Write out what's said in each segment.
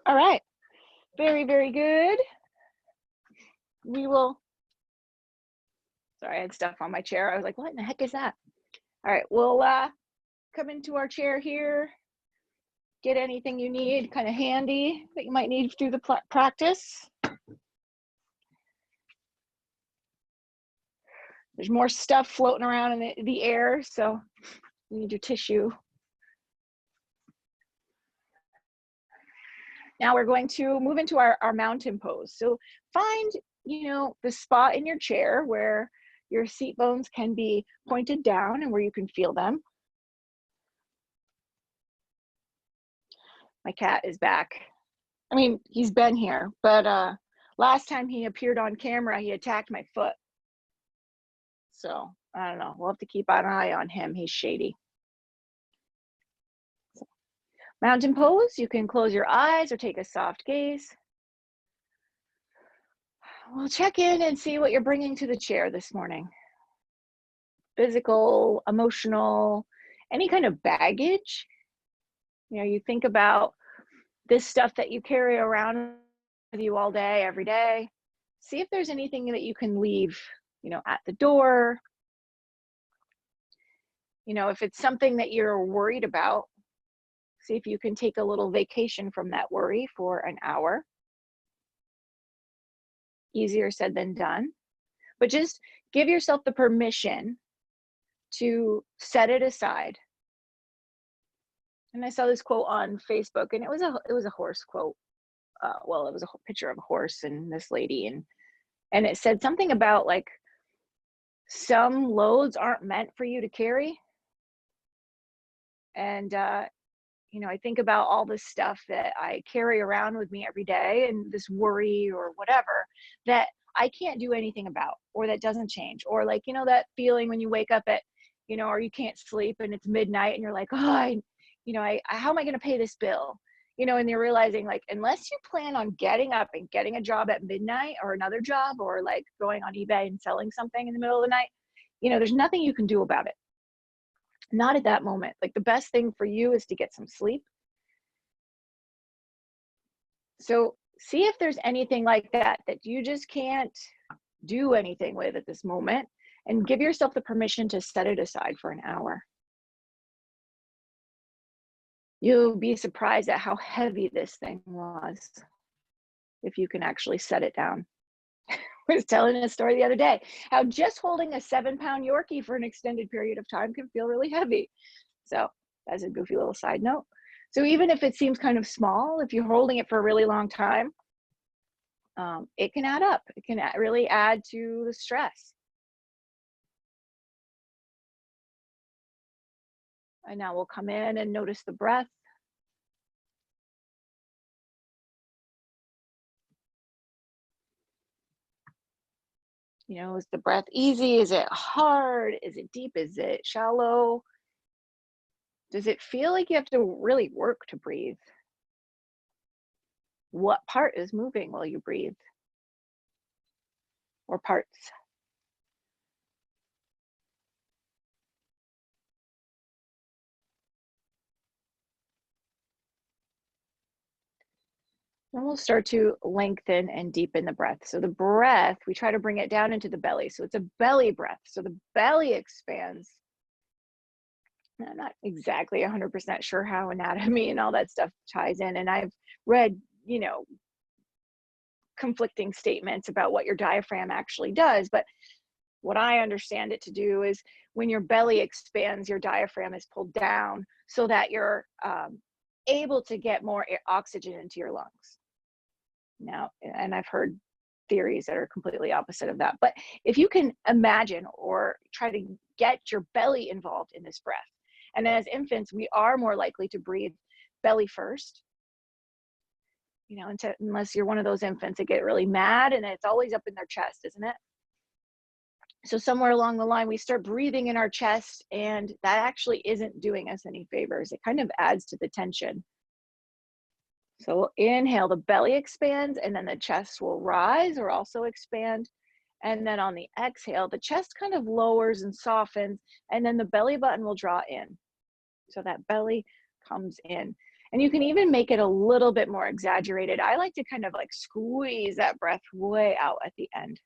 All right. Very, very good. We will, sorry, I had stuff on my chair. I was like, what in the heck is that? All right, we'll come into our chair here. Get anything you need kind of handy that you might need through the practice. There's more stuff floating around in the air, so you need your tissue. Now we're going to move into our mountain pose. So find, the spot in your chair where your seat bones can be pointed down and where you can feel them. My cat is back. I mean, he's been here, but last time he appeared on camera, he attacked my foot. So I don't know, we'll have to keep an eye on him. He's shady. So, mountain pose, you can close your eyes or take a soft gaze. We'll check in and see what you're bringing to the chair this morning. Physical, emotional, any kind of baggage. You think about this stuff that you carry around with you all day, every day. See if there's anything that you can leave, at the door. If it's something that you're worried about, see if you can take a little vacation from that worry for an hour. Easier said than done, but just give yourself the permission to set it aside. And I saw this quote on Facebook, and it was a horse quote. Well, it was a picture of a horse and this lady, and it said something about like some loads aren't meant for you to carry. And I think about all the stuff that I carry around with me every day, and this worry or whatever that I can't do anything about, or that doesn't change, or like that feeling when you wake up at or you can't sleep and it's midnight and you're like, oh, how am I going to pay this bill? And you're realizing, like, unless you plan on getting up and getting a job at midnight, or another job, or like going on eBay and selling something in the middle of the night, there's nothing you can do about it. Not at that moment. Like, the best thing for you is to get some sleep. So see if there's anything like that you just can't do anything with at this moment, and give yourself the permission to set it aside for an hour. You'll be surprised at how heavy this thing was if you can actually set it down. I was telling a story the other day, how just holding a 7-pound Yorkie for an extended period of time can feel really heavy. So that's a goofy little side note. So even if it seems kind of small, if you're holding it for a really long time, it can add up. It can really add to the stress. And now we'll come in and notice the breath. Is the breath easy? Is it hard? Is it deep? Is it shallow? Does it feel like you have to really work to breathe? What part is moving while you breathe? Or parts? Then we'll start to lengthen and deepen the breath. So the breath, we try to bring it down into the belly. So it's a belly breath. So the belly expands. I'm not exactly 100% sure how anatomy and all that stuff ties in. And I've read, conflicting statements about what your diaphragm actually does. But what I understand it to do is when your belly expands, your diaphragm is pulled down so that you're able to get more oxygen into your lungs. Now, and I've heard theories that are completely opposite of that. But if you can imagine or try to get your belly involved in this breath, and as infants, we are more likely to breathe belly first. Unless you're one of those infants that get really mad and it's always up in their chest, isn't it? So somewhere along the line, we start breathing in our chest, and that actually isn't doing us any favors. It kind of adds to the tension. So we'll inhale, the belly expands, and then the chest will rise or also expand. And then on the exhale, the chest kind of lowers and softens, and then the belly button will draw in. So that belly comes in. And you can even make it a little bit more exaggerated. I like to kind of like squeeze that breath way out at the end.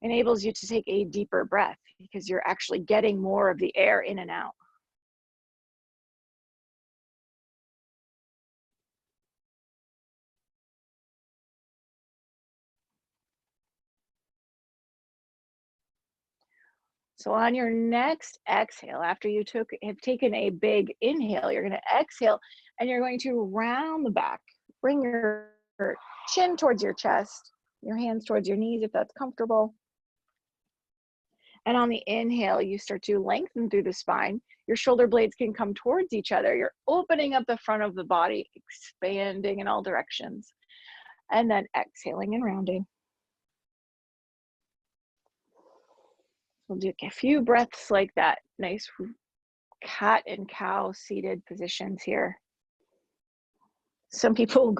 Enables you to take a deeper breath because you're actually getting more of the air in and out. So on your next exhale, after you have taken a big inhale, you're going to exhale and you're going to round the back. Bring your chin towards your chest, your hands towards your knees if that's comfortable. And on the inhale, you start to lengthen through the spine. Your shoulder blades can come towards each other. You're opening up the front of the body, expanding in all directions. And then exhaling and rounding. We'll do a few breaths like that. Nice cat and cow seated positions here. Some people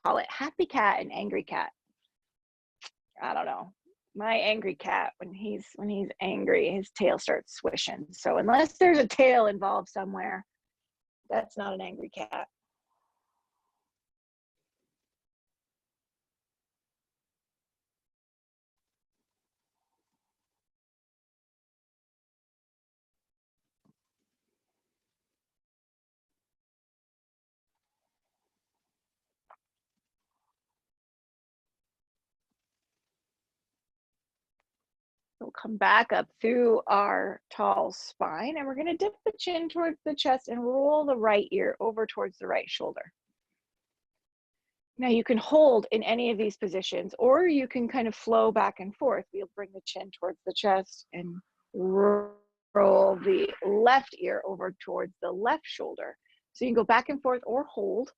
call it happy cat and angry cat. I don't know. My angry cat, when he's angry, his tail starts swishing. So unless there's a tail involved somewhere, that's not an angry cat. We'll come back up through our tall spine, and we're going to dip the chin towards the chest and roll the right ear over towards the right shoulder. Now you can hold in any of these positions, or you can kind of flow back and forth. We'll bring the chin towards the chest and roll the left ear over towards the left shoulder. So you can go back and forth or hold.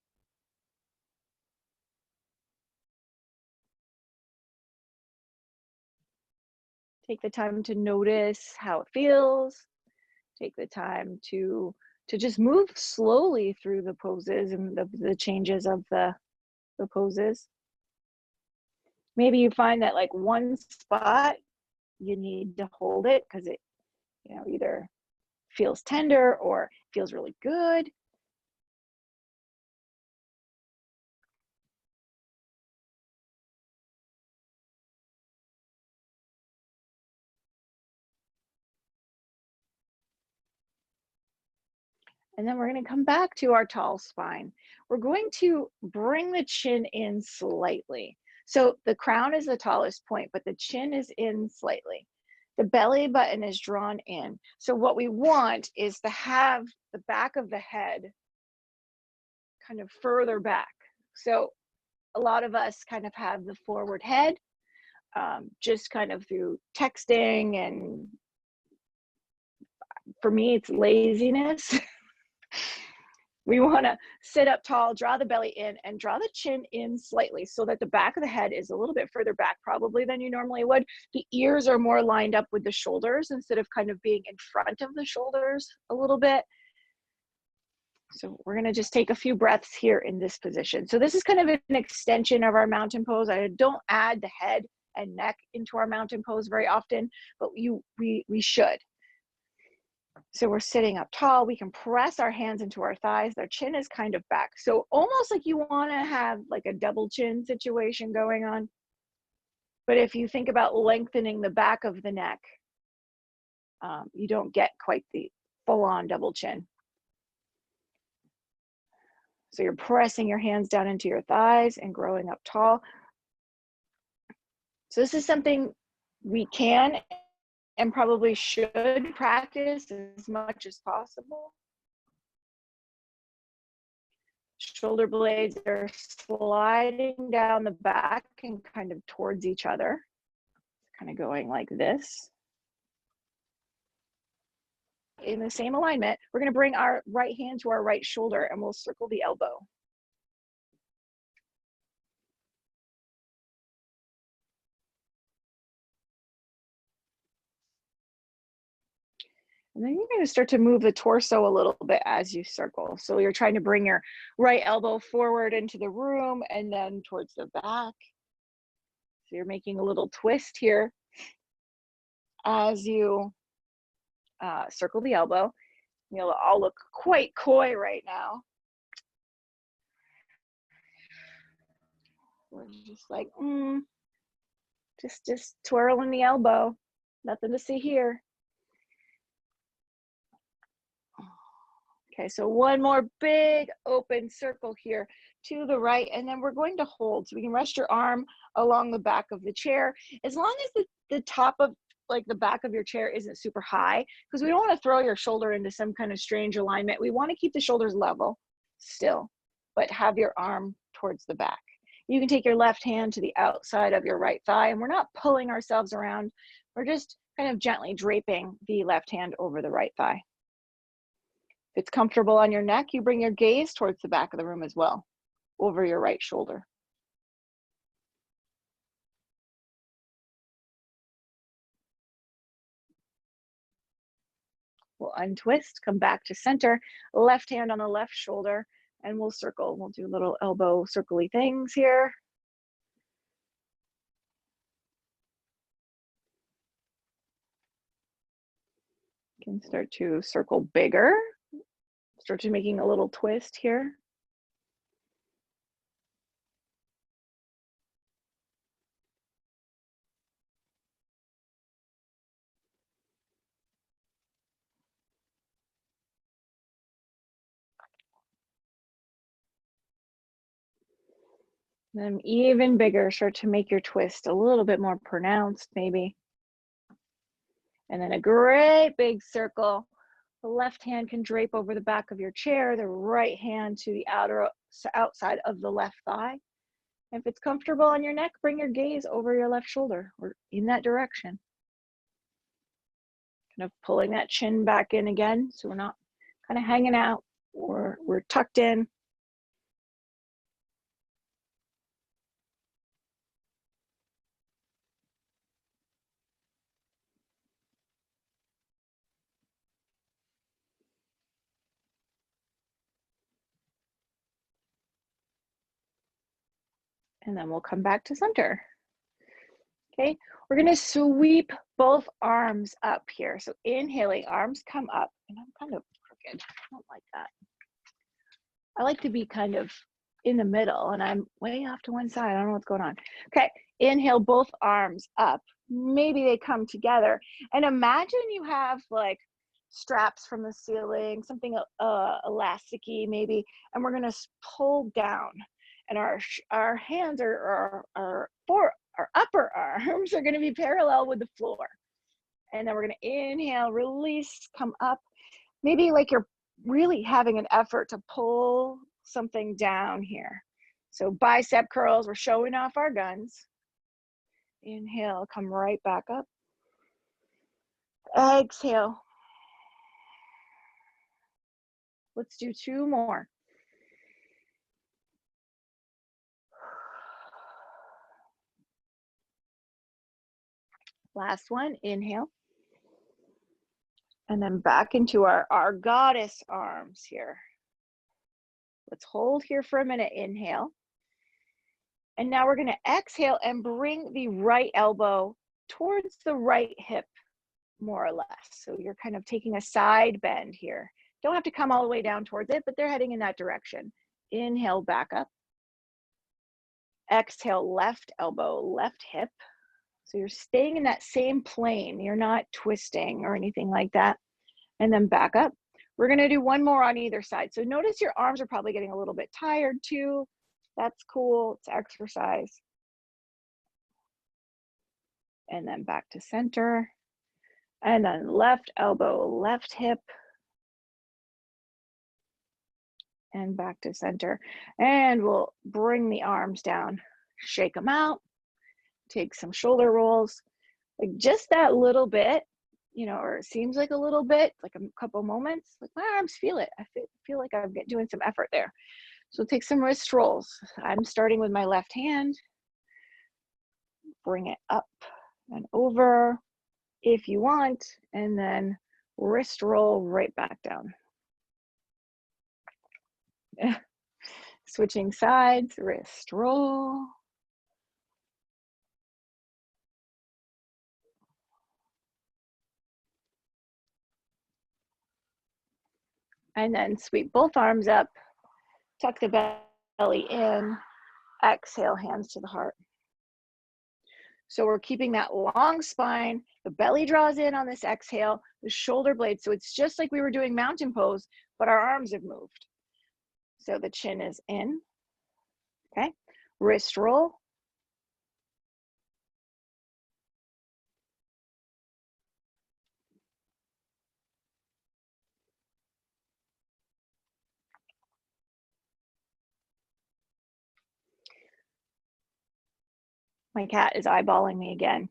Take the time to notice how it feels. Take the time to just move slowly through the poses and the changes of the poses. Maybe you find that like one spot you need to hold it because it, either feels tender or feels really good. And then we're going to come back to our tall spine. We're going to bring the chin in slightly. So the crown is the tallest point, but the chin is in slightly. The belly button is drawn in. So what we want is to have the back of the head kind of further back. So a lot of us kind of have the forward head, just kind of through texting, and for me, it's laziness. We want to sit up tall, draw the belly in, and draw the chin in slightly so that the back of the head is a little bit further back probably than you normally would. The ears are more lined up with the shoulders instead of kind of being in front of the shoulders a little bit. So we're going to just take a few breaths here in this position. So this is kind of an extension of our mountain pose. I don't add the head and neck into our mountain pose very often, but we should. So we're sitting up tall. We can press our hands into our thighs. Our chin is kind of back. So almost like you want to have like a double chin situation going on. But if you think about lengthening the back of the neck, you don't get quite the full-on double chin. So you're pressing your hands down into your thighs and growing up tall. So this is something we can and probably should practice as much as possible. Shoulder blades are sliding down the back and kind of towards each other, kind of going like this. In the same alignment, we're going to bring our right hand to our right shoulder and we'll circle the elbow. And then you're going to start to move the torso a little bit as you circle. So you're trying to bring your right elbow forward into the room and then towards the back. So you're making a little twist here as you circle the elbow. You'll all look quite coy right now. We're just like, just twirling the elbow. Nothing to see here. Okay, so one more big open circle here to the right, and then we're going to hold. So we can rest your arm along the back of the chair, as long as the top of like the back of your chair isn't super high, because we don't want to throw your shoulder into some kind of strange alignment. We want to keep the shoulders level still, but have your arm towards the back. You can take your left hand to the outside of your right thigh, and we're not pulling ourselves around. We're just kind of gently draping the left hand over the right thigh. If it's comfortable on your neck, you bring your gaze towards the back of the room as well, over your right shoulder. We'll untwist, come back to center, left hand on the left shoulder, and we'll circle. We'll do little elbow circly things here. You can start to circle bigger. Start to making a little twist here. Then even bigger, start to make your twist a little bit more pronounced maybe. And then a great big circle. The left hand can drape over the back of your chair, the right hand to the outside of the left thigh. If it's comfortable on your neck, bring your gaze over your left shoulder or in that direction. Kind of pulling that chin back in again, so we're not kind of hanging out, or we're tucked in. And then we'll come back to center. Okay, we're gonna sweep both arms up here. So inhaling, arms come up, and I'm kind of crooked, I don't like that. I like to be kind of in the middle, and I'm way off to one side. I don't know what's going on. Okay, inhale, both arms up. Maybe they come together, and imagine you have like straps from the ceiling, something elasticy maybe, and we're gonna pull down, and our hands are our upper arms are gonna be parallel with the floor. And then we're gonna inhale, release, come up. Maybe like you're really having an effort to pull something down here. So bicep curls, we're showing off our guns. Inhale, come right back up. Exhale. Let's do two more. Last one, inhale. And then back into our goddess arms here. Let's hold here for a minute, inhale. And now we're gonna exhale and bring the right elbow towards the right hip, more or less. So you're kind of taking a side bend here. Don't have to come all the way down towards it, but they're heading in that direction. Inhale, back up. Exhale, left elbow, left hip. So you're staying in that same plane. You're not twisting or anything like that. And then back up. We're gonna do one more on either side. So notice your arms are probably getting a little bit tired too. That's cool, it's exercise. And then back to center. And then left elbow, left hip. And back to center. And we'll bring the arms down, shake them out, take some shoulder rolls, like just that little bit, you know, or it seems like a little bit, like a couple moments, like my arms feel it. I feel like I'm doing some effort there. So take some wrist rolls. I'm starting with my left hand. Bring it up and over if you want, and then wrist roll right back down. Switching sides, wrist roll. And then sweep both arms up, tuck the belly in, exhale, hands to the heart. So we're keeping that long spine, the belly draws in on this exhale, the shoulder blades. So it's just like we were doing mountain pose, but our arms have moved. So the chin is in, okay? Wrist roll. My cat is eyeballing me again.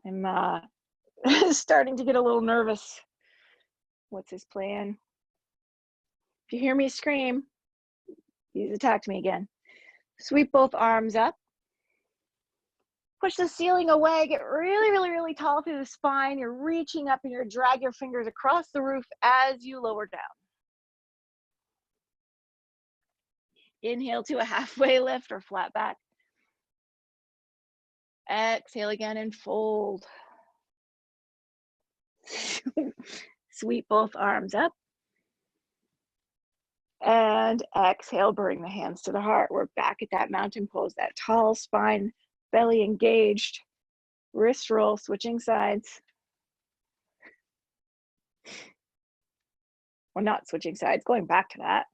I'm starting to get a little nervous. What's his plan? If you hear me scream, he's attacked me again. Sweep both arms up. Push the ceiling away. Get really, really, really tall through the spine. You're reaching up and you're drag your fingers across the roof as you lower down. Inhale to a halfway lift or flat back. Exhale again and fold. Sweep both arms up. And exhale, bring the hands to the heart. We're back at that mountain pose, that tall spine, belly engaged, wrist roll, switching sides. Or not switching sides, going back to that.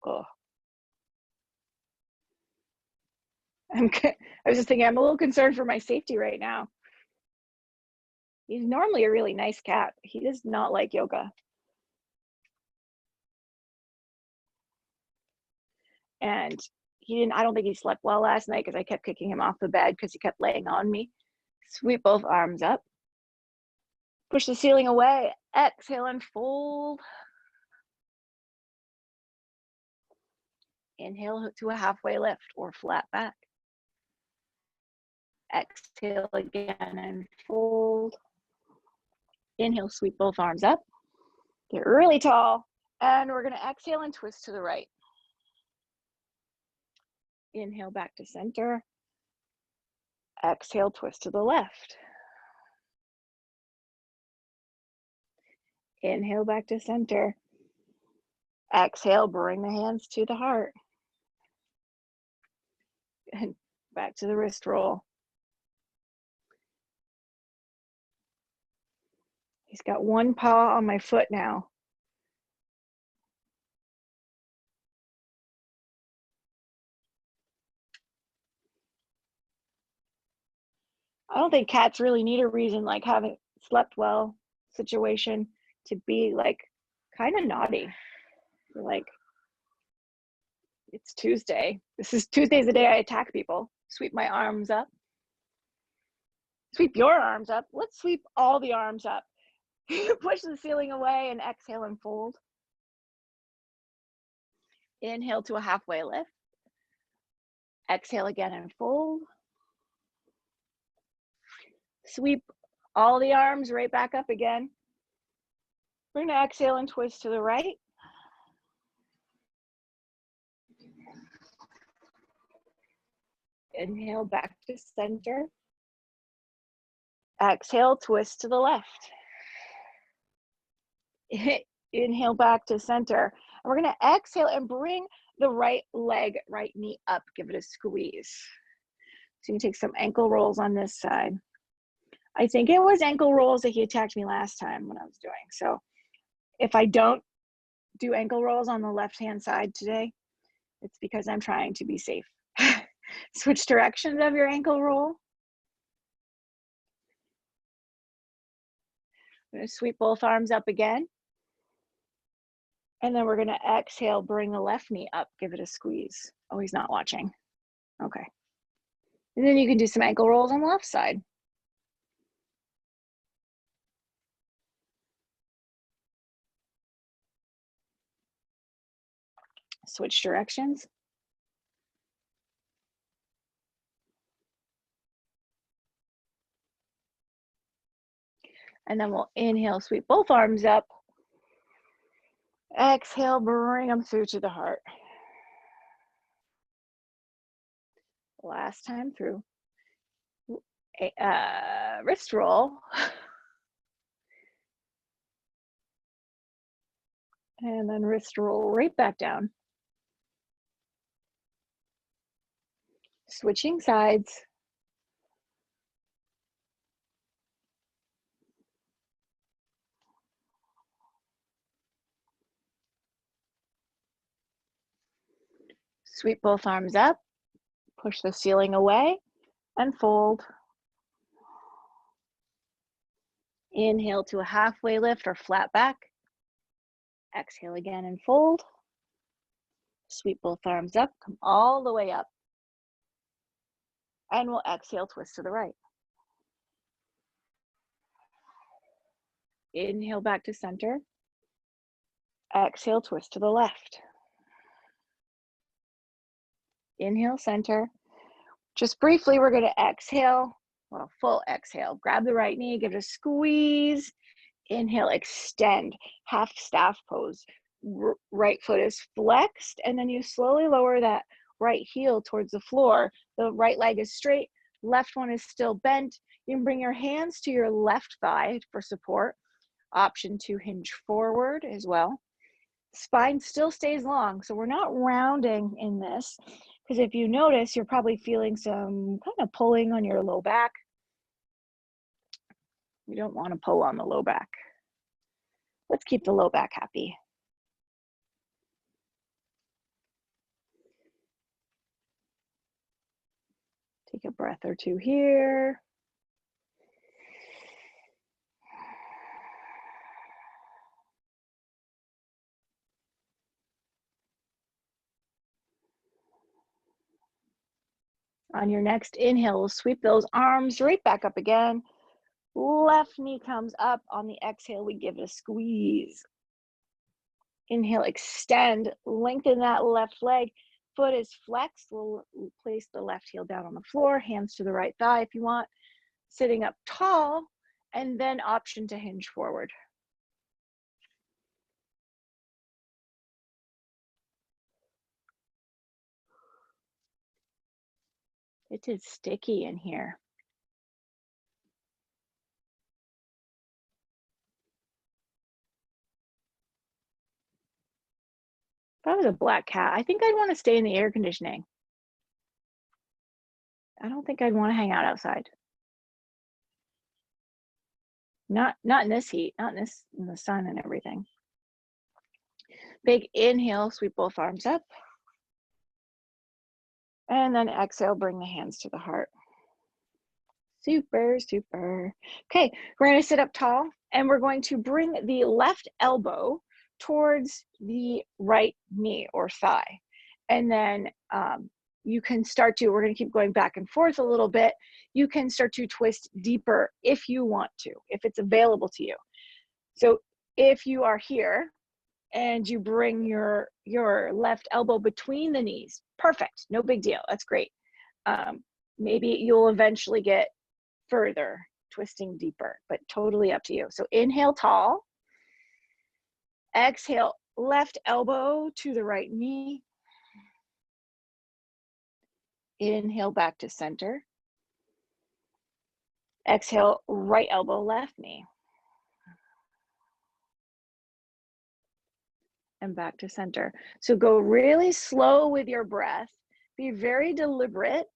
Oh. I was just thinking, I'm a little concerned for my safety right now. He's normally a really nice cat. He does not like yoga. And I don't think he slept well last night because I kept kicking him off the bed because he kept laying on me. Sweep both arms up. Push the ceiling away. Exhale and fold. Inhale to a halfway lift or flat back. Exhale again and fold. Inhale, sweep both arms up. Get really tall. And we're going to exhale and twist to the right. Inhale back to center. Exhale, twist to the left. Inhale back to center. Exhale, bring the hands to the heart. And back to the wrist roll. He's got one paw on my foot now. I don't think cats really need a reason like having slept well situation to be like kind of naughty. Like, it's Tuesday. Tuesday's the day I attack people. Sweep my arms up. Sweep your arms up. Let's sweep all the arms up. Push the ceiling away and exhale and fold. Inhale to a halfway lift. Exhale again and fold. Sweep all the arms right back up again. We're going to exhale and twist to the right. Inhale back to center. Exhale, twist to the left. Inhale back to center. And we're going to exhale and bring the right leg, right knee up. Give it a squeeze. So you can take some ankle rolls on this side. I think it was ankle rolls that he attacked me last time when I was doing. So if I don't do ankle rolls on the left-hand side today, it's because I'm trying to be safe. Switch directions of your ankle roll. I'm going to sweep both arms up again. And then we're going to exhale, bring the left knee up, give it a squeeze. Oh, he's not watching. Okay. And then you can do some ankle rolls on the left side. Switch directions. And then we'll inhale, sweep both arms up. Exhale, bring them through to the heart. Last time through. Wrist roll. And then wrist roll right back down. Switching sides. Sweep both arms up, push the ceiling away, and fold. Inhale to a halfway lift or flat back. Exhale again and fold. Sweep both arms up, come all the way up. And we'll exhale, twist to the right. Inhale back to center. Exhale, twist to the left. Inhale, center. Just briefly, we're going to exhale, well, full exhale. Grab the right knee, give it a squeeze. Inhale, extend, half staff pose. Right foot is flexed, and then you slowly lower that right heel towards the floor. The right leg is straight, left one is still bent. You can bring your hands to your left thigh for support. Option to hinge forward as well. Spine still stays long, so we're not rounding in this, because if you notice, you're probably feeling some kind of pulling on your low back. You don't want to pull on the low back. Let's keep the low back happy. Take a breath or two here. On your next inhale, we'll sweep those arms right back up again. Left knee comes up. On the exhale, we give it a squeeze. Inhale, extend, lengthen that left leg. Foot is flexed. We'll place the left heel down on the floor, hands to the right thigh if you want. Sitting up tall, and then option to hinge forward. It is sticky in here. If I was a black cat, I think I'd want to stay in the air conditioning. I don't think I'd want to hang out outside. Not in this heat, not in the sun and everything. Big inhale, sweep both arms up. And then exhale, bring the hands to the heart. Super, super. Okay, we're going to sit up tall, and we're going to bring the left elbow towards the right knee or thigh. And then you can start to, we're going to keep going back and forth a little bit. You can start to twist deeper if you want to, if it's available to you. So if you are here and you bring your left elbow between the knees, perfect, no big deal, that's great. Maybe you'll eventually get further, twisting deeper, but totally up to you. So inhale tall, exhale, left elbow to the right knee. Inhale back to center. Exhale, right elbow, left knee. And back to center. So go really slow with your breath. Be very deliberate.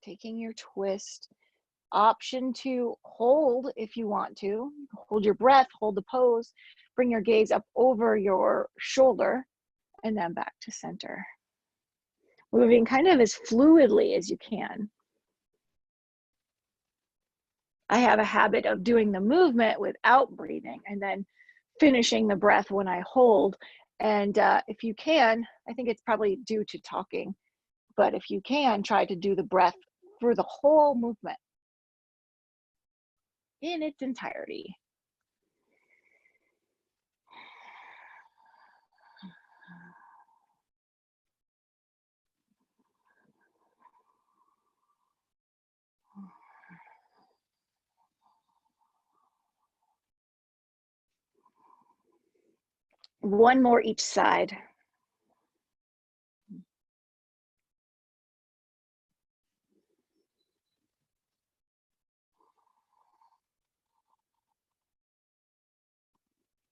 Taking your twist. Option to hold if you want to. Hold your breath, hold the pose. Bring your gaze up over your shoulder and then back to center. Moving kind of as fluidly as you can. I have a habit of doing the movement without breathing and then finishing the breath when I hold. And if you can, I think it's probably due to talking, but if you can, try to do the breath for the whole movement in its entirety. One more each side.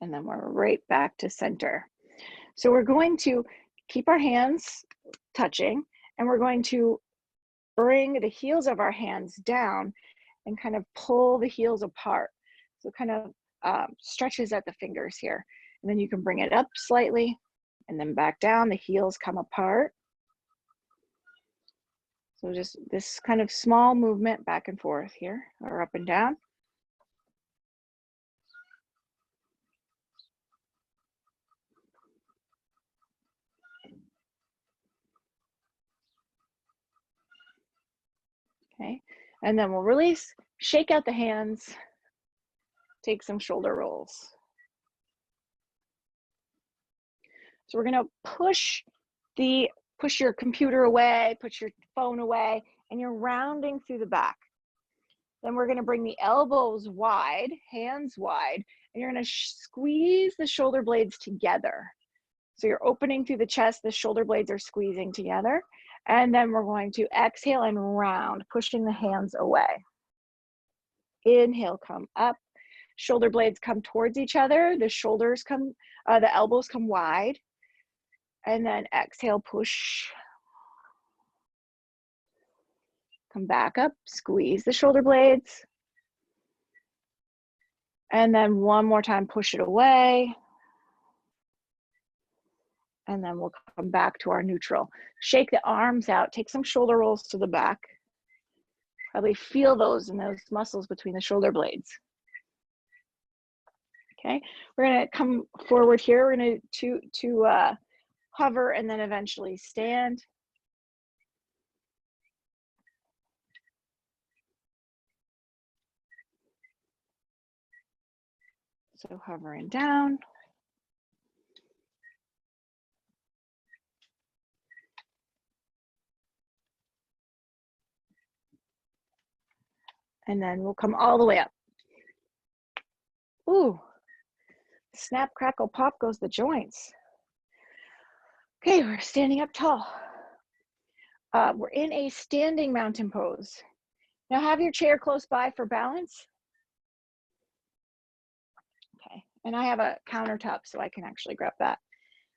and then we're right back to center. So we're going to keep our hands touching, and we're going to bring the heels of our hands down and kind of pull the heels apart. So kind of stretches at the fingers here. And then you can bring it up slightly and then back down. The heels come apart. So just this kind of small movement back and forth here, or up and down. Okay, and then we'll release, shake out the hands, take some shoulder rolls. So we're gonna push your computer away, put your phone away, and you're rounding through the back. Then we're gonna bring the elbows wide, hands wide, and you're gonna squeeze the shoulder blades together. So you're opening through the chest, the shoulder blades are squeezing together. And then we're going to exhale and round, pushing the hands away. Inhale, come up. Shoulder blades come towards each other. The shoulders come, the elbows come wide. And then exhale, push. Come back up, squeeze the shoulder blades. And then one more time, push it away. And then we'll come back to our neutral. Shake the arms out, take some shoulder rolls to the back. Probably feel those in those muscles between the shoulder blades. Okay, we're gonna come forward here. We're gonna hover and then eventually stand. So hovering down. And then we'll come all the way up. Ooh, snap, crackle, pop goes the joints. Okay, we're standing up tall. We're in a standing mountain pose. Now have your chair close by for balance. Okay, and I have a countertop so I can actually grab that.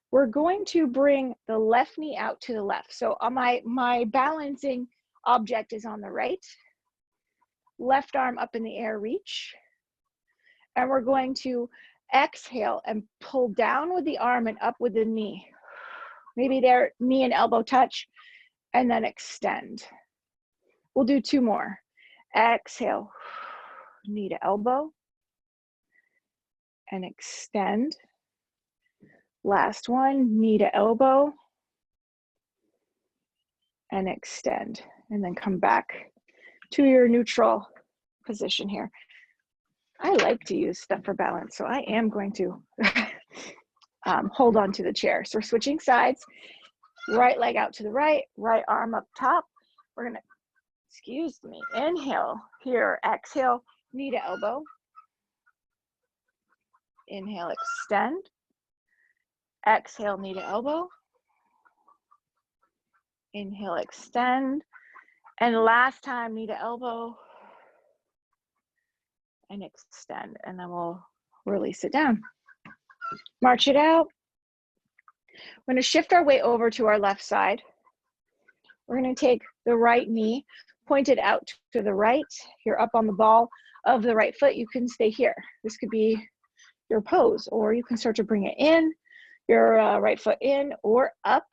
We're going to bring the left knee out to the left. So on my balancing object is on the right. Left arm up in the air, reach. And we're going to exhale and pull down with the arm and up with the knee. Maybe their knee and elbow touch, and then extend. We'll do two more. Exhale, knee to elbow, and extend. Last one, knee to elbow, and extend. And then come back to your neutral position here. I like to use stuff for balance, so I am going to hold on to the chair. So we're switching sides, right leg out to the right, right arm up top. We're gonna, excuse me, inhale here, exhale, knee to elbow. Inhale, extend. Exhale, knee to elbow. Inhale, extend. And last time, knee to elbow. And extend, and then we'll release it down. March it out. We're going to shift our weight over to our left side. We're going to take the right knee, point it out to the right. You're up on the ball of the right foot. You can stay here. This could be your pose, or you can start to bring it in, your right foot in or up,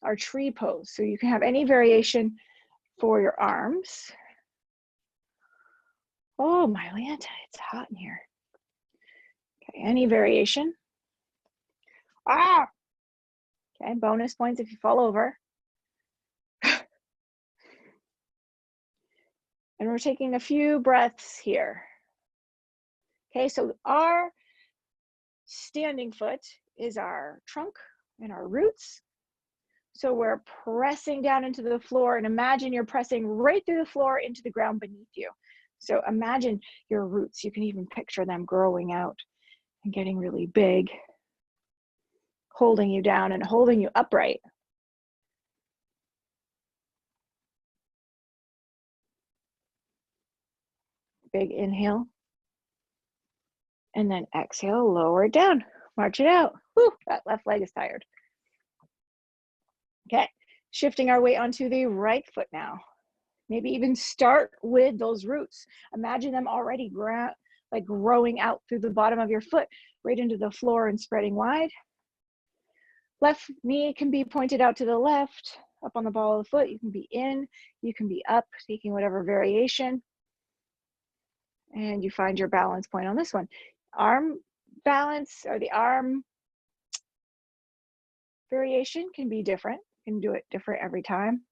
our tree pose. So you can have any variation for your arms. Oh, my Lanta, it's hot in here. Okay, any variation. Ah! Okay, bonus points if you fall over. And we're taking a few breaths here. Okay, so our standing foot is our trunk and our roots. So we're pressing down into the floor, and imagine you're pressing right through the floor into the ground beneath you. So imagine your roots. You can even picture them growing out and getting really big, holding you down and holding you upright. Big inhale. And then exhale, lower it down, march it out. Whew, that left leg is tired. Okay, shifting our weight onto the right foot now. Maybe even start with those roots. Imagine them already growing out through the bottom of your foot, right into the floor and spreading wide. Left knee can be pointed out to the left, up on the ball of the foot. You can be in, you can be up, taking whatever variation. And you find your balance point on this one. Arm balance, or the arm variation, can be different. You can do it different every time.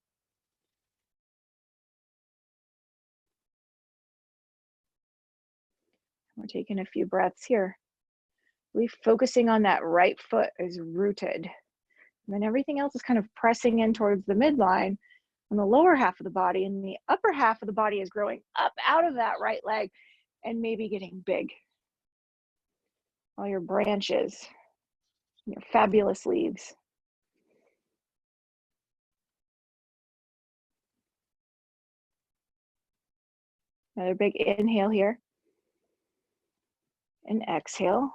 We're taking a few breaths here. Really focusing on that right foot is rooted. And then everything else is kind of pressing in towards the midline on the lower half of the body, and the upper half of the body is growing up out of that right leg and maybe getting big. All your branches, your fabulous leaves. Another big inhale here. And exhale,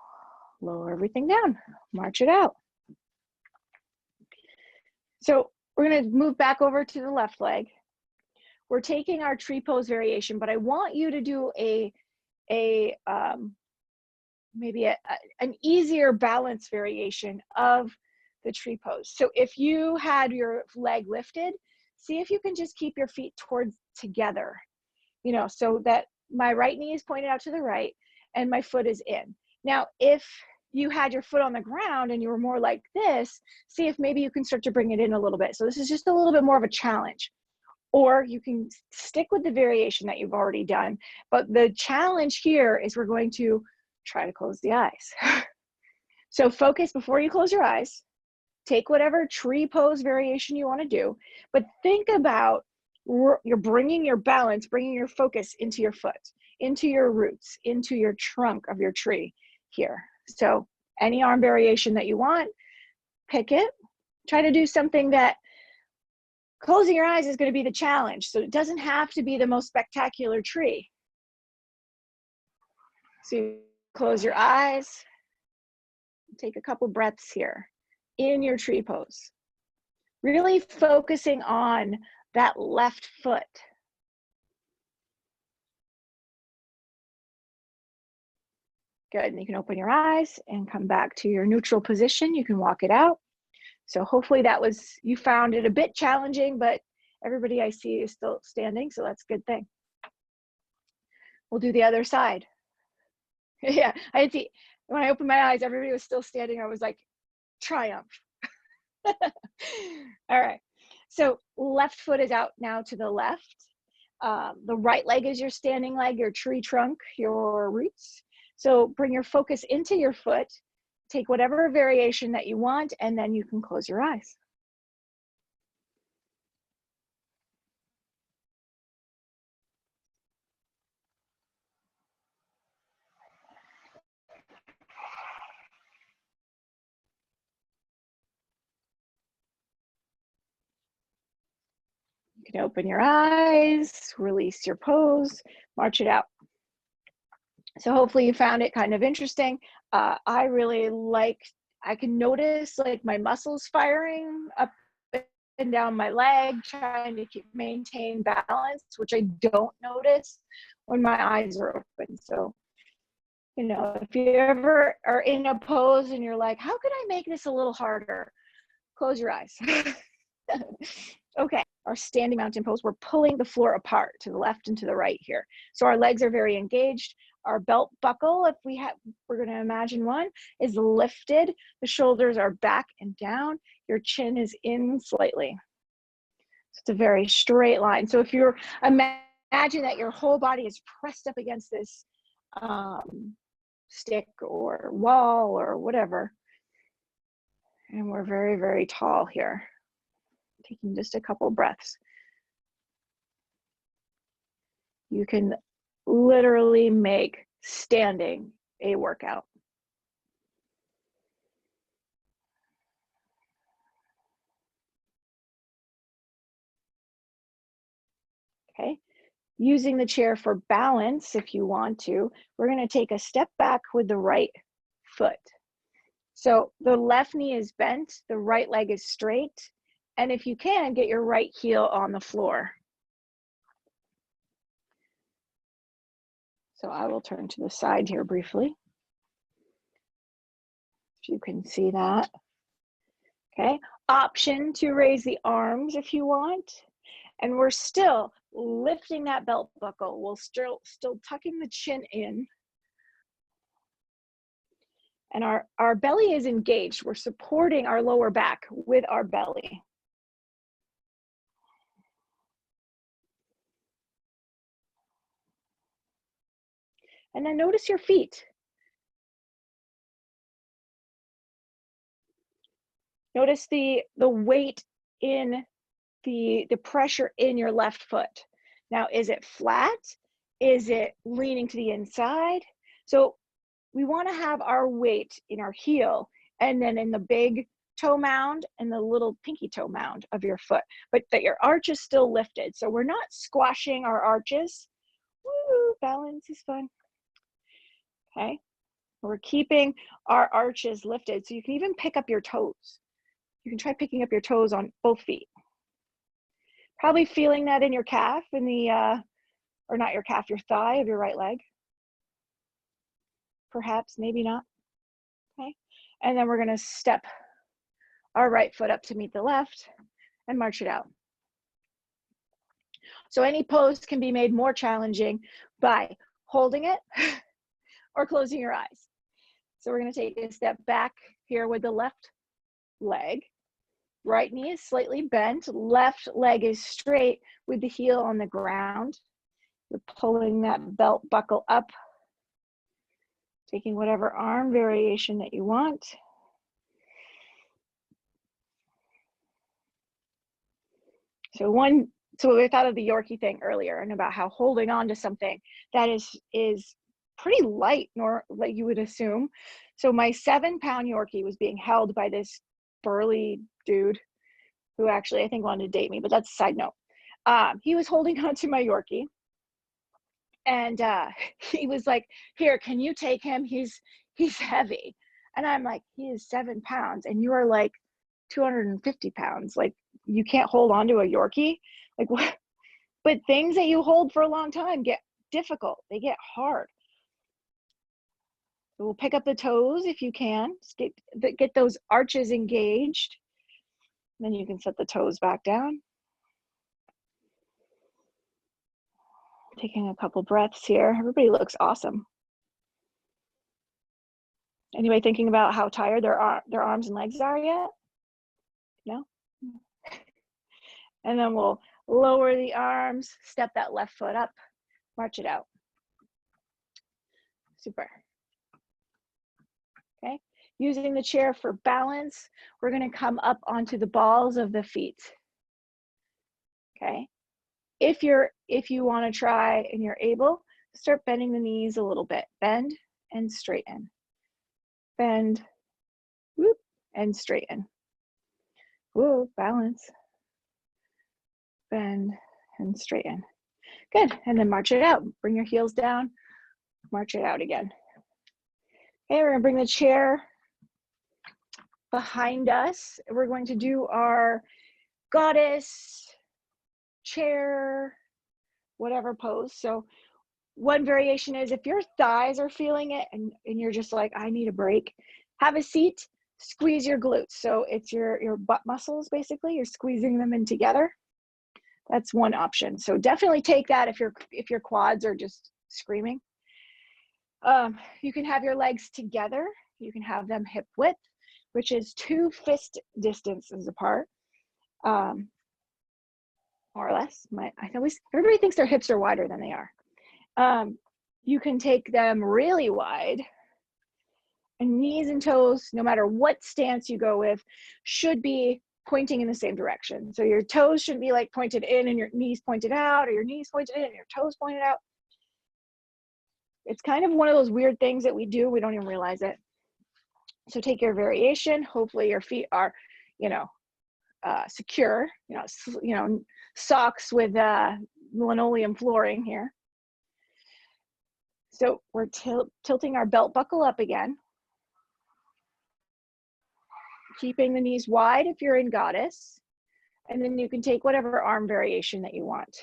lower everything down, march it out. So we're gonna move back over to the left leg. We're taking our tree pose variation, but I want you to do maybe an easier balance variation of the tree pose. So if you had your leg lifted, see if you can just keep your feet towards together, so that my right knee is pointed out to the right and my foot is in. Now, if you had your foot on the ground and you were more like this, see if maybe you can start to bring it in a little bit. So this is just a little bit more of a challenge. Or you can stick with the variation that you've already done. But the challenge here is we're going to try to close the eyes. So focus before you close your eyes. Take whatever tree pose variation you want to do, but think about you're bringing your balance, bringing your focus into your foot, into your roots, into your trunk of your tree here. So any arm variation that you want, pick it. Try to do something that closing your eyes is going to be the challenge. So it doesn't have to be the most spectacular tree. So you close your eyes, take a couple breaths here in your tree pose. Really focusing on that left foot. Good, and you can open your eyes and come back to your neutral position. You can walk it out. So hopefully you found it a bit challenging, but everybody I see is still standing, so that's a good thing. We'll do the other side. Yeah, I see, when I opened my eyes, everybody was still standing. I was like, triumph. All right, so left foot is out now to the left. The right leg is your standing leg, your tree trunk, your roots. So bring your focus into your foot, take whatever variation that you want, and then you can close your eyes. You can open your eyes, release your pose, march it out. So hopefully you found it kind of interesting. I really I can notice like my muscles firing up and down my leg, trying to maintain balance, which I don't notice when my eyes are open. So, if you ever are in a pose and you're like, how could I make this a little harder? Close your eyes. Okay, our standing mountain pose, we're pulling the floor apart to the left and to the right here. So our legs are very engaged. Our belt buckle, if we're going to imagine one, is lifted. The shoulders are back and down. Your chin is in slightly. So it's a very straight line. So if you're imagine that your whole body is pressed up against this stick or wall or whatever, and we're very, very tall here. Taking just a couple breaths. You can literally make standing a workout. Okay, Using the chair for balance, if you want to, we're going to take a step back with the right foot. So the left knee is bent, the right leg is straight, and if you can, get your right heel on the floor. So I will turn to the side here briefly, if you can see that. Okay, option to raise the arms if you want. And we're still lifting that belt buckle. We're still tucking the chin in. And our belly is engaged. We're supporting our lower back with our belly. And then notice your feet. Notice the weight in the pressure in your left foot. Now, is it flat? Is it leaning to the inside? So we want to have our weight in our heel and then in the big toe mound and the little pinky toe mound of your foot, but that your arch is still lifted. So we're not squashing our arches. Woo, balance is fun. Okay, we're keeping our arches lifted. So you can even pick up your toes. You can try picking up your toes on both feet. Probably feeling that in your calf, in the, or not your calf, your thigh of your right leg. Perhaps, maybe not. Okay, and then we're gonna step our right foot up to meet the left and march it out. So any pose can be made more challenging by holding it or closing your eyes. So we're gonna take a step back here with the left leg. Right knee is slightly bent, left leg is straight with the heel on the ground. You're pulling that belt buckle up, taking whatever arm variation that you want. So we thought of the Yorkie thing earlier and about how holding on to something that is pretty light, nor like you would assume. So my 7-pound Yorkie was being held by this burly dude who actually I think wanted to date me, but that's a side note. He was holding on to my Yorkie, and he was like, "Here, can you take him? He's heavy." And I'm like, "He is 7 pounds, and you are like 250 pounds. Like, you can't hold on to a Yorkie, like what?" But things that you hold for a long time get difficult. They get hard. So we'll pick up the toes if you can. Just get those arches engaged. Then you can set the toes back down. Taking a couple breaths here. Everybody looks awesome. Anybody thinking about how tired their arms and legs are yet? No? And then we'll lower the arms, step that left foot up, march it out. Super. Okay, using the chair for balance, we're gonna come up onto the balls of the feet. Okay, if you wanna try and you're able, start bending the knees a little bit. Bend and straighten. Bend, whoop, and straighten. Whoa, balance. Bend and straighten. Good, and then march it out. Bring your heels down, march it out again. Okay, we're gonna bring the chair behind us. We're going to do our goddess, chair, whatever pose. So one variation is if your thighs are feeling it and you're just like, I need a break, have a seat, squeeze your glutes. So it's your butt muscles, basically, you're squeezing them in together. That's one option. So definitely take that if your quads are just screaming. You can have your legs together. You can have them hip width, which is 2 fist distances apart, more or less. Everybody thinks their hips are wider than they are. You can take them really wide, and knees and toes, no matter what stance you go with, should be pointing in the same direction. So your toes shouldn't be like pointed in and your knees pointed out, or your knees pointed in and your toes pointed out. It's kind of one of those weird things that we do, we don't even realize it. So take your variation. Hopefully your feet are, secure, socks with linoleum flooring here. So we're tilting our belt buckle up again. Keeping the knees wide if you're in goddess. And then you can take whatever arm variation that you want.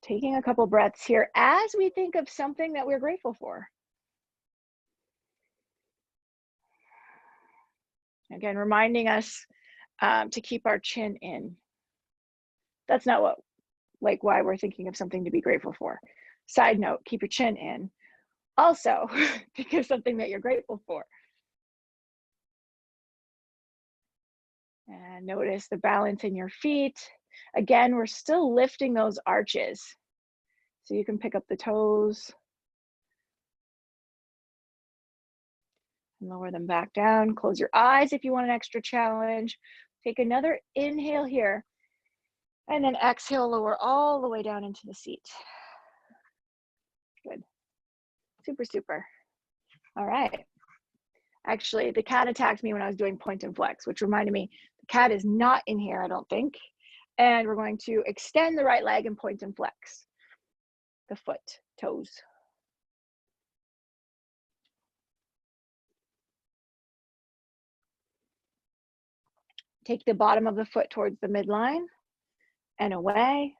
Taking a couple breaths here as we think of something that we're grateful for. Again, reminding us to keep our chin in. That's not why we're thinking of something to be grateful for. Side note, keep your chin in. Also, think of something that you're grateful for. And notice the balance in your feet. Again, we're still lifting those arches. So you can pick up the toes. And lower them back down. Close your eyes if you want an extra challenge. Take another inhale here. And then exhale, lower all the way down into the seat. Good. Super, super. All right. Actually, the cat attacked me when I was doing point and flex, which reminded me the cat is not in here, I don't think. And we're going to extend the right leg and point and flex the foot, toes. Take the bottom of the foot towards the midline and away.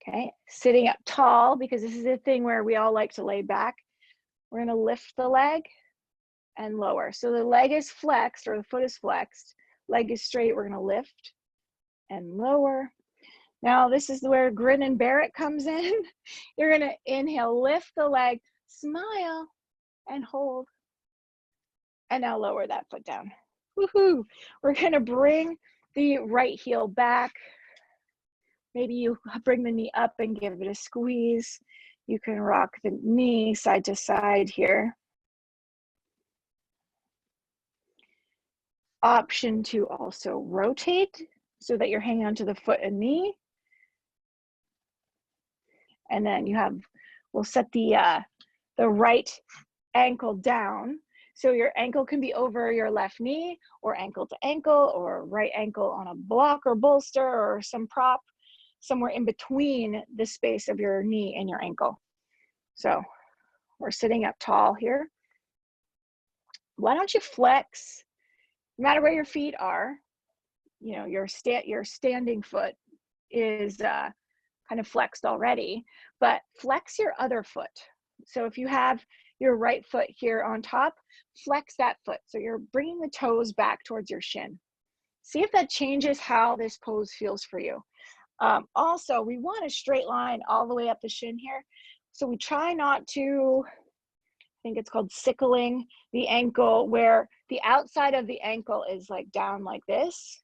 Okay, sitting up tall, because this is a thing where we all like to lay back. We're gonna lift the leg and lower. So the leg is flexed, or the foot is flexed, leg is straight, we're gonna lift and lower. Now this is where grin and bear it comes in. You're gonna inhale, lift the leg, smile, and hold. And now lower that foot down. Woohoo! We're gonna bring the right heel back. Maybe you bring the knee up and give it a squeeze. You can rock the knee side to side here. Option to also rotate so that you're hanging onto the foot and knee. And then we'll set the right ankle down. So your ankle can be over your left knee, or ankle to ankle, or right ankle on a block or bolster or some prop, somewhere in between the space of your knee and your ankle. So we're sitting up tall here. Why don't you flex, no matter where your feet are, you know, your standing foot is kind of flexed already, but flex your other foot. So if you have your right foot here on top, flex that foot. So you're bringing the toes back towards your shin. See if that changes how this pose feels for you. Also, we want a straight line all the way up the shin here. So we try not to, I think it's called sickling the ankle, where the outside of the ankle is like down like this,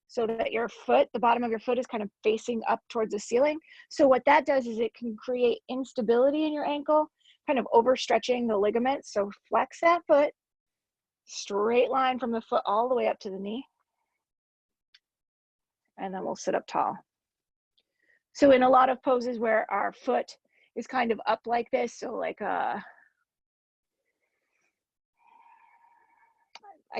so that your foot, the bottom of your foot is kind of facing up towards the ceiling. So what that does is it can create instability in your ankle, kind of overstretching the ligaments. So flex that foot, straight line from the foot all the way up to the knee. And then we'll sit up tall. So in a lot of poses where our foot is kind of up like this, so like I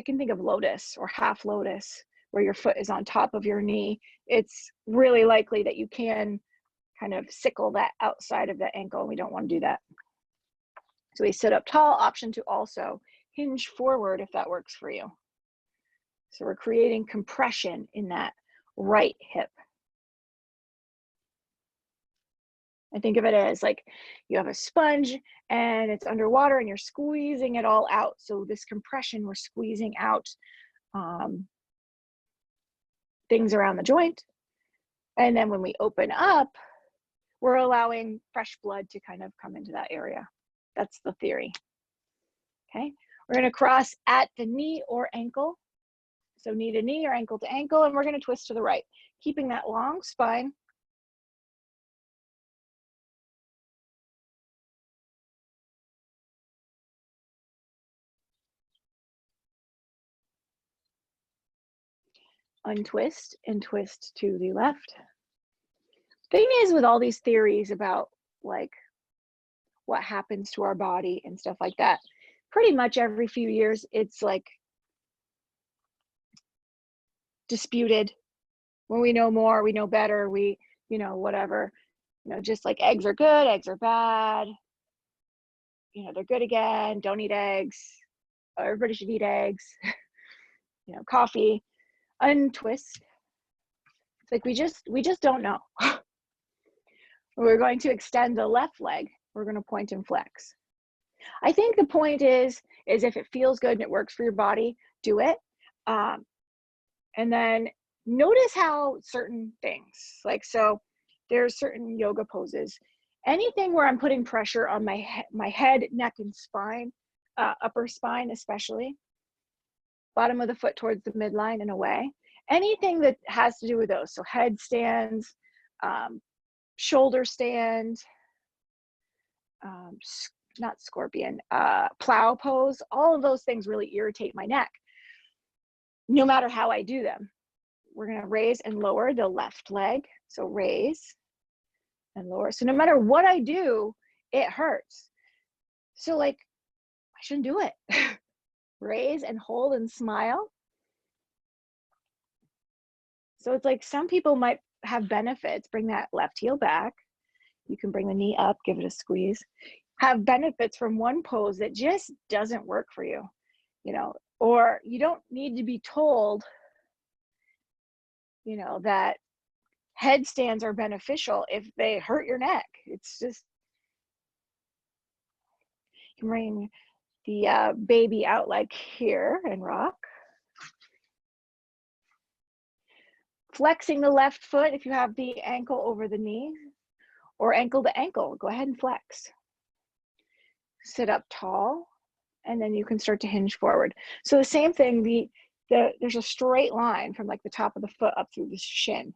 can think of lotus or half lotus, where your foot is on top of your knee, it's really likely that you can kind of sickle that outside of the ankle. We don't want to do that. So we sit up tall, option to also hinge forward if that works for you. So we're creating compression in that right hip. I think of it as like you have a sponge and it's underwater and you're squeezing it all out. So this compression, we're squeezing out things around the joint. And then when we open up, we're allowing fresh blood to kind of come into that area. That's the theory. Okay, we're gonna cross at the knee or ankle. So knee to knee or ankle to ankle, and we're gonna twist to the right, keeping that long spine. Untwist and twist to the left. Thing is, with all these theories about like what happens to our body and stuff like that, pretty much every few years, it's like disputed. When we know more, we know better, we, whatever, just like eggs are good, eggs are bad, they're good again, don't eat eggs, everybody should eat eggs, coffee, untwist. It's like we just don't know. We're going to extend the left leg. We're going to point and flex. I think the point is if it feels good and it works for your body, do it. And then notice how certain things, like, so there's certain yoga poses, anything where I'm putting pressure on my head, neck, and spine, upper spine especially, bottom of the foot towards the midline and away, anything that has to do with those. So headstands, shoulder stand, not scorpion, plow pose, all of those things really irritate my neck, no matter how I do them. We're going to raise and lower the left leg. So raise and lower. So no matter what I do, it hurts. So like, I shouldn't do it. Raise and hold and smile. So it's like some people might have benefits. Bring that left heel back. You can bring the knee up, give it a squeeze. Have benefits from one pose that just doesn't work for you, or you don't need to be told, that headstands are beneficial if they hurt your neck. It's just, you can bring the baby out like here and rock. Flexing the left foot if you have the ankle over the knee, or ankle to ankle, go ahead and flex. Sit up tall, and then you can start to hinge forward. So the same thing, there's a straight line from like the top of the foot up through the shin.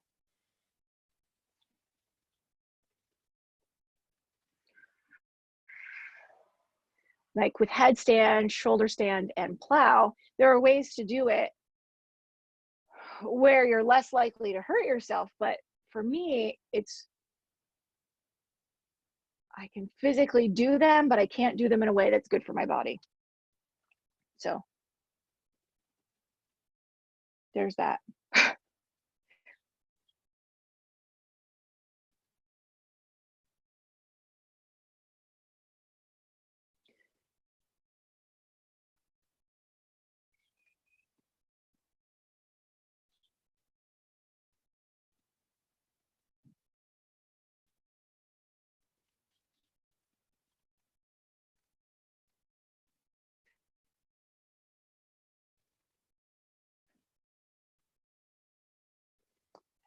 Like with headstand, shoulder stand, and plow, there are ways to do it where you're less likely to hurt yourself. But for me, I can physically do them, but I can't do them in a way that's good for my body. So there's that.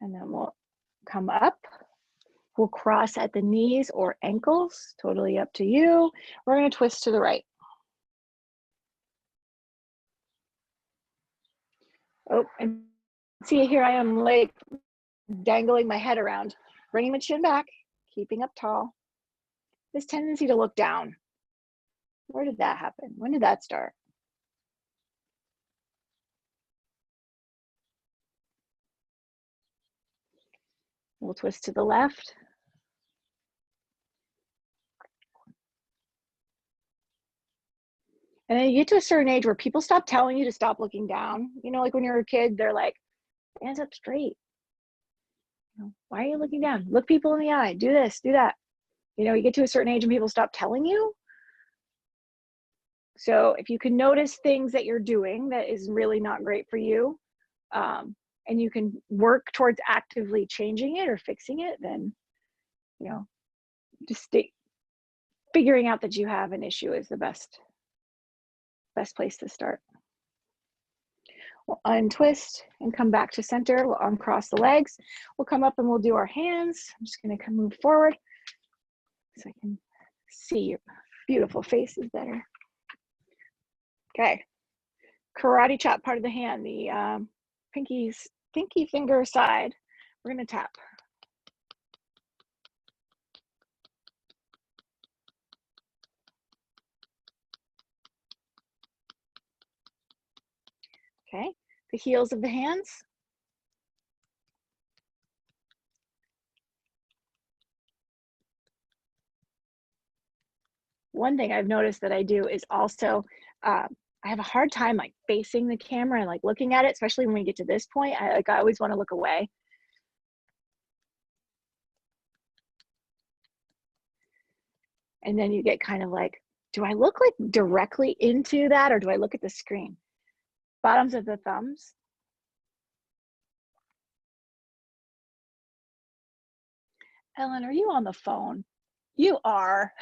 And then we'll come up. We'll cross at the knees or ankles, totally up to you. We're going to twist to the right. Oh, and see, here I am like dangling my head around, bringing the chin back, keeping up tall. This tendency to look down, where did that happen? When did that start? We'll twist to the left. And then you get to a certain age where people stop telling you to stop looking down. Like when you're a kid, they're like, hands up straight. Why are you looking down? Look people in the eye, do this, do that. You get to a certain age and people stop telling you. So if you can notice things that you're doing that is really not great for you, and you can work towards actively changing it or fixing it, then, just figuring out that you have an issue is the best place to start. We'll untwist and come back to center. We'll uncross the legs. We'll come up and we'll do our hands. I'm just going to move forward so I can see your beautiful faces better. Okay. Karate chop, part of the hand, the pinky finger side. We're going to tap. Okay, the heels of the hands. one thing I've noticed that I do is also, I have a hard time like facing the camera and like looking at it, especially when we get to this point. I always want to look away. And then you get kind of like, do I look like directly into that, or do I look at the screen? Bottoms of the thumbs. Ellen, are you on the phone? You are.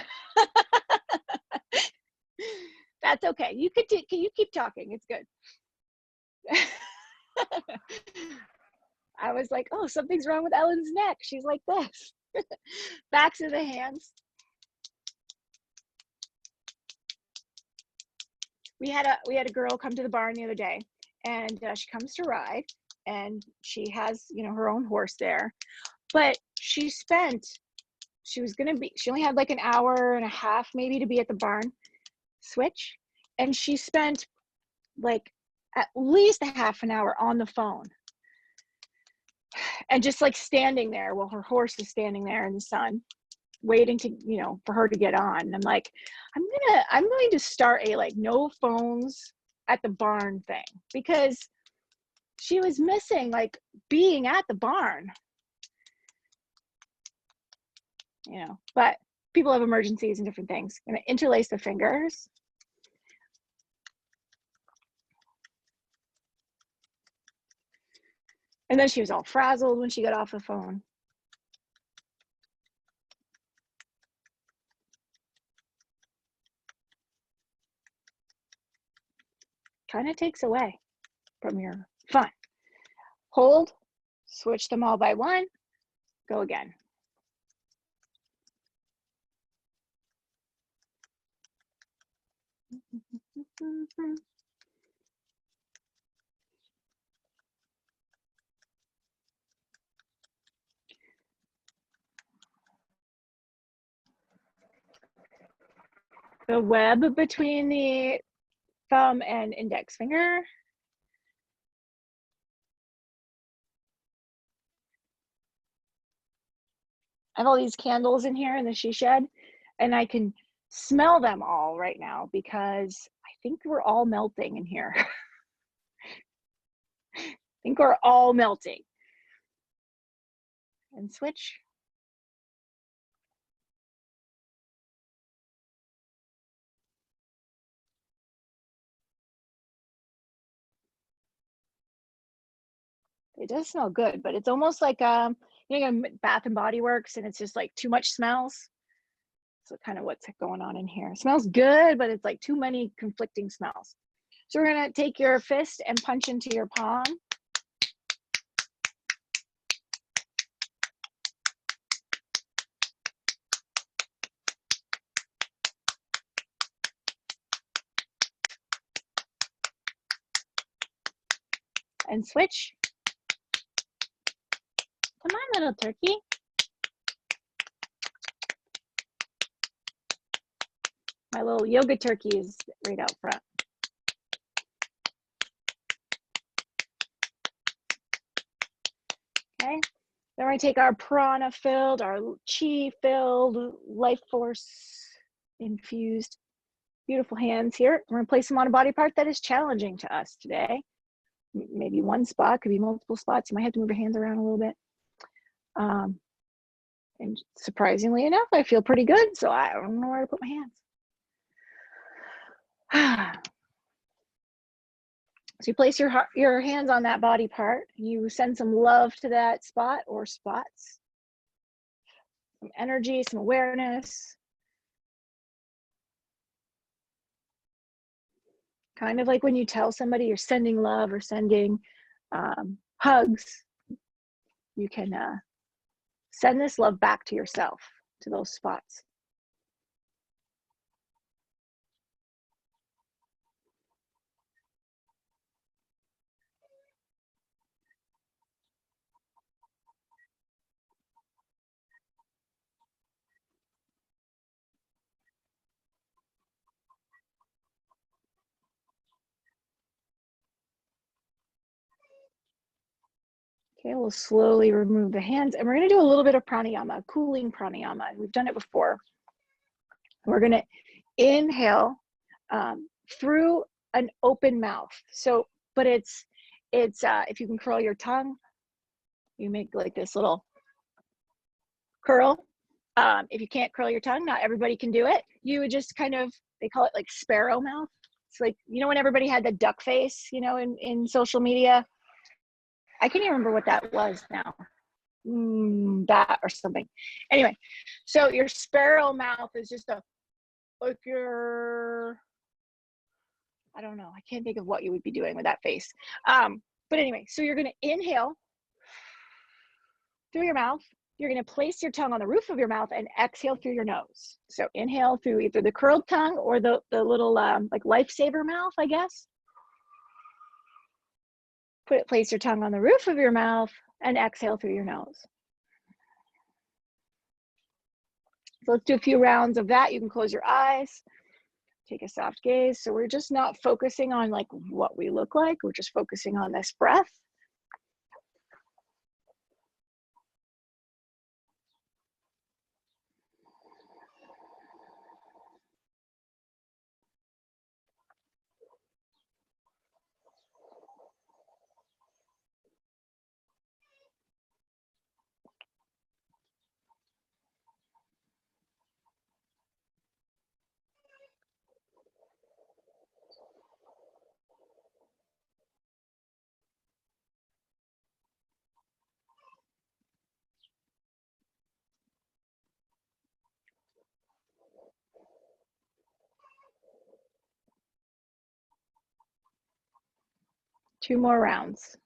That's okay. You keep talking. It's good. I was like, oh, something's wrong with Ellen's neck. She's like this. Backs of the hands. We had a girl come to the barn the other day, and she comes to ride, and she has, you know, her own horse there, but she only had like an hour and a half maybe to be at the barn switch, and she spent like at least a half an hour on the phone and just like standing there while her horse is standing there in the sun waiting to, you know, for her to get on. And I'm like, I'm going to start a like no phones at the barn thing, because she was missing like being at the barn, you know. But people have emergencies and different things. I'm gonna interlace the fingers. And then she was all frazzled when she got off the phone. Kind of takes away from your fun. Hold, switch them all by one, go again. The web between the thumb and index finger. I have all these candles in here in the she shed, and I can smell them all right now because I think we're all melting in here. I think we're all melting. And switch. It does smell good, but it's almost like you know, Bath and Body Works, and it's just like too much smells. So kind of what's going on in here. It smells good, but it's like too many conflicting smells. So we're gonna take your fist and punch into your palm. And switch. Come on, little turkey. My little yoga turkey is right out front. Okay, then we're gonna take our prana filled, our chi filled, life force infused, beautiful hands here. We're gonna place them on a body part that is challenging to us today. Maybe one spot, could be multiple spots. You might have to move your hands around a little bit. And surprisingly enough, I feel pretty good, so I don't know where to put my hands. So you place your hands on that body part. You send some love to that spot or spots. Some energy, some awareness. Kind of like when you tell somebody you're sending love or sending hugs, you can send this love back to yourself, to those spots. Okay, we'll slowly remove the hands, and we're going to do a little bit of pranayama, cooling pranayama. We've done it before. We're going to inhale through an open mouth. So, but it's if you can curl your tongue, you make like this little curl. If you can't curl your tongue, not everybody can do it. You would just kind of, they call it like sparrow mouth. It's like, you know, when everybody had the duck face, you know, in social media. I can't even remember what that was now. That or something. Anyway, so your sparrow mouth is just like your, I don't know. I can't think of what you would be doing with that face. But anyway, so you're going to inhale through your mouth. You're going to place your tongue on the roof of your mouth and exhale through your nose. So inhale through either the curled tongue or the little like lifesaver mouth, I guess. Place your tongue on the roof of your mouth and exhale through your nose. So let's do a few rounds of that. You can close your eyes, take a soft gaze. So we're just not focusing on like what we look like. We're just focusing on this breath. Two more rounds.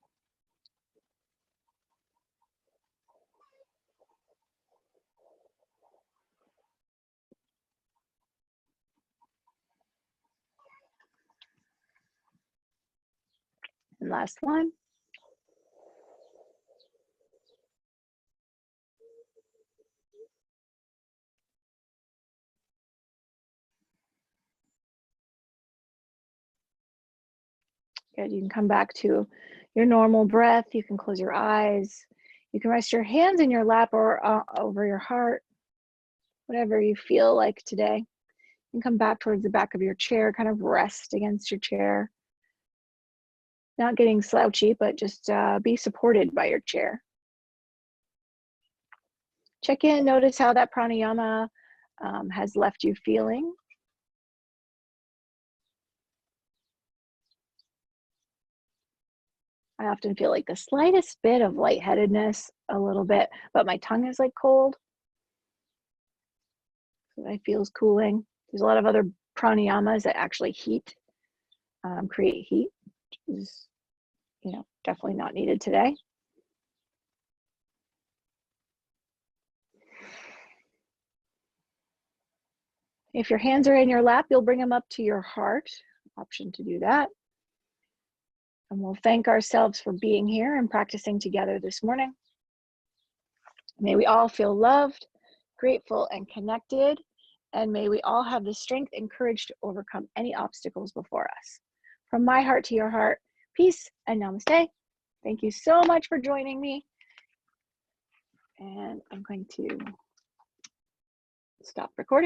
And last one. Good. You can come back to your normal breath. You can close your eyes. You can rest your hands in your lap or over your heart, whatever you feel like today. You can come back towards the back of your chair, kind of rest against your chair. Not getting slouchy, but just be supported by your chair. Check in, notice how that pranayama has left you feeling. I often feel like the slightest bit of lightheadedness, a little bit, but my tongue is like cold. So that feels cooling. There's a lot of other pranayamas that actually create heat, which is, you know, definitely not needed today. If your hands are in your lap, you'll bring them up to your heart. Option to do that. And we'll thank ourselves for being here and practicing together this morning. May we all feel loved, grateful, and connected. And may we all have the strength and courage to overcome any obstacles before us. From my heart to your heart, peace and namaste. Thank you so much for joining me. And I'm going to stop recording.